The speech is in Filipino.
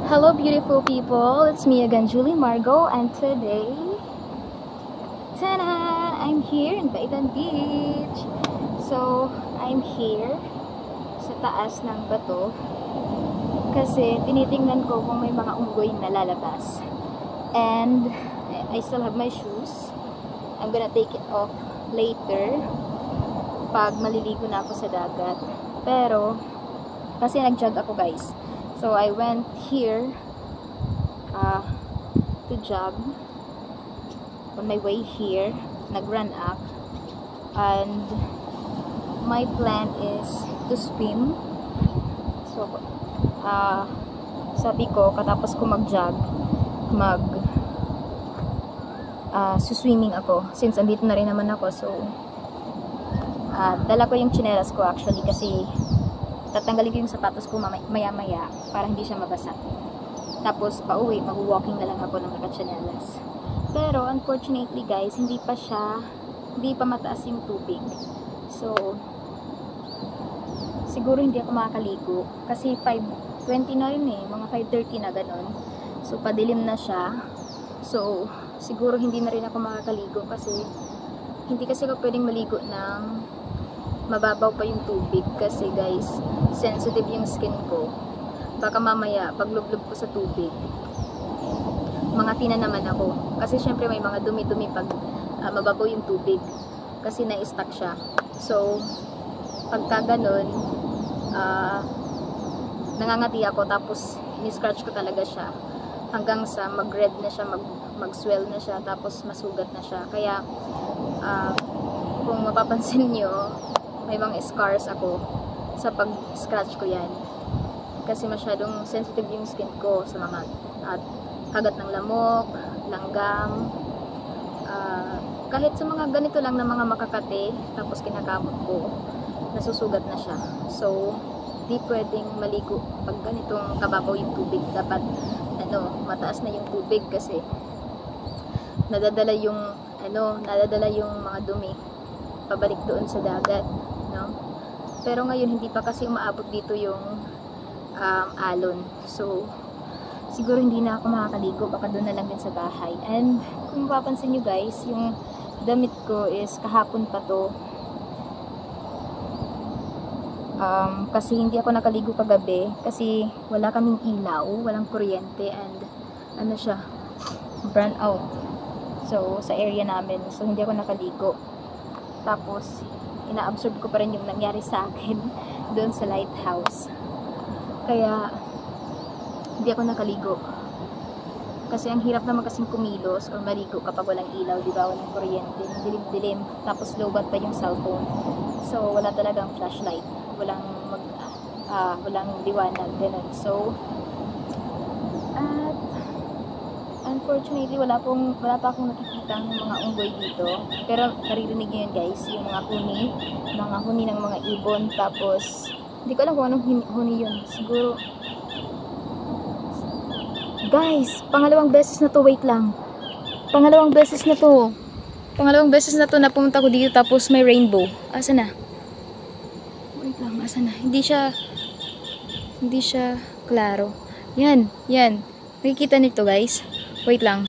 Hello beautiful people, it's me again, Julie Margo, and today, ta-da! I'm here in Baitan Beach. So, I'm here sa taas ng bato kasi tinitingnan ko kung may mga unggoy na lalabas. And I still have my shoes. I'm gonna take it off later pag maliligo na ako sa dagat. Pero, kasi nag-jog ako guys. So, I went here to jog. On my way here, nag-run up. And my plan is to swim. So, sabi ko, katapos ko mag-jog, suswimming ako. Since andito na rin naman ako, so, dala ko yung tsinelas ko actually kasi tatanggalin ko yung sapatos ko maya-maya para hindi siya mabasa. Tapos, pauwi, mag-walking na lang ako ng naka-tsinelas. Pero, unfortunately guys, hindi pa mataas yung tubig. So, siguro hindi ako makakaligo. Kasi 5:20 na rin mga 5:30 na ganon. So, padilim na siya. So, siguro hindi na rin ako makakaligo kasi hindi kasi ako pwedeng maligo ng mababaw pa yung tubig kasi guys, sensitive yung skin ko. Baka mamaya, paglublob ko sa tubig, mga tina naman ako. Kasi syempre may mga dumi-dumi pag mababaw yung tubig. Kasi na-stuck siya. So, pagka ganun, nangangati ako tapos ni-scratch ko talaga siya. Hanggang sa mag-red na siya, mag-swell na siya, tapos masugat na siya. Kaya, kung mapapansin nyo, may mga scars ako sa pag-scratch ko yan. Kasi masyadong sensitive yung skin ko sa mga kagat ng lamok, langgam, kahit sa mga ganito lang na mga makakate, tapos kinakamot ko, nasusugat na siya. So, di pwedeng maligo pag ganitong kababaw yung tubig. Dapat, mataas na yung tubig kasi nadadala yung mga dumi pabalik doon sa dagat, no? Pero ngayon hindi pa kasi umaabot dito yung alon. So siguro hindi na ako makakaligo, baka doon na lang din sa bahay. And kung mapapansin nyo guys, yung damit ko is kahapon pa to. Kasi hindi ako nakaligo kagabi kasi wala kaming ilaw, walang kuryente, and burn out. So sa area namin, so hindi ako nakaligo. Tapos, ina-absorb ko pa rin yung nangyari sa akin doon sa lighthouse. Kaya, hindi ako nakaligo. Kasi ang hirap naman kasing kumilos o maligo kapag walang ilaw, di ba? Walang kuryente, dilim-dilim. Tapos, low-bat pa yung cellphone. So, wala talagang flashlight. Walang liwanag, ganun. So, at unfortunately, wala pa akong nakikita ng mga unggoy dito. Pero naririnig nyo yun guys, yung mga huni ng mga ibon. Tapos, hindi ko alam kung anong huni yun. Siguro, guys, pangalawang beses na to, wait lang. Pangalawang beses na to na pumunta ko dito tapos may rainbow. Asa na? Wait lang, asa na? Hindi siya klaro. Yan. Nakikita nito guys. Wait lang.